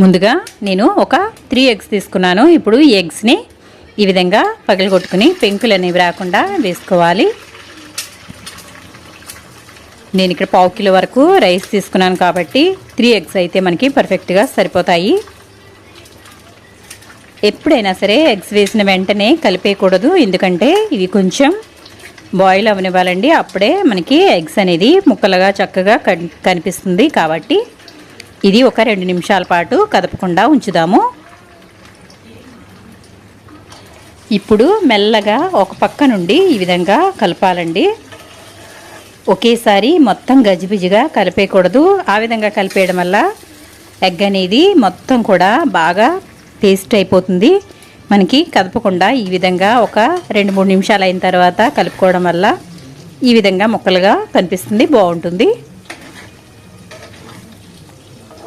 ముందుగా నేను ఒక 3 ఎగ్స్ తీసుకున్నాను. ఇప్పుడు ఈ ఎగ్స్ని ఈ విధంగా పగలగొట్టుకుని పెంకులు అనేవి రాకుండా వేసుకోవాలి. నేను ఇక్కడ 1/2 కిలో వరకు రైస్ తీసుకున్నాను కాబట్టి 3 ఎగ్స్ అయితే మనకి పర్ఫెక్ట్గా సరిపోతాయి. ఎప్పుడైనా సరే ఎగ్స్ వేసిన వెంటనే కలిపేయకూడదు, ఎందుకంటే ఇవి కొంచెం బాయిల్ అవనివ్వాలండి. అప్పుడే మనకి ఎగ్స్ అనేది ముక్కలుగా చక్కగా కనిపిస్తుంది. కాబట్టి ఇది ఒక 2 నిమిషాల పాటు కదపకుండా ఉంచుదాము. ఇప్పుడు మెల్లగా ఒక పక్క నుండి ఈ విధంగా కలపాలండి. ఒకేసారి మొత్తం గజిబిజిగా కలిపేయకూడదు. ఆ విధంగా కలిపేయడం వల్ల ఎగ్ అనేది మొత్తం కూడా బాగా పేస్ట్ అయిపోతుంది. మనకి కదపకుండా ఈ విధంగా ఒక 2-3 నిమిషాలు అయిన తర్వాత కలుపుకోవడం వల్ల ఈ విధంగా ముక్కలుగా కనిపిస్తుంది, బాగుంటుంది.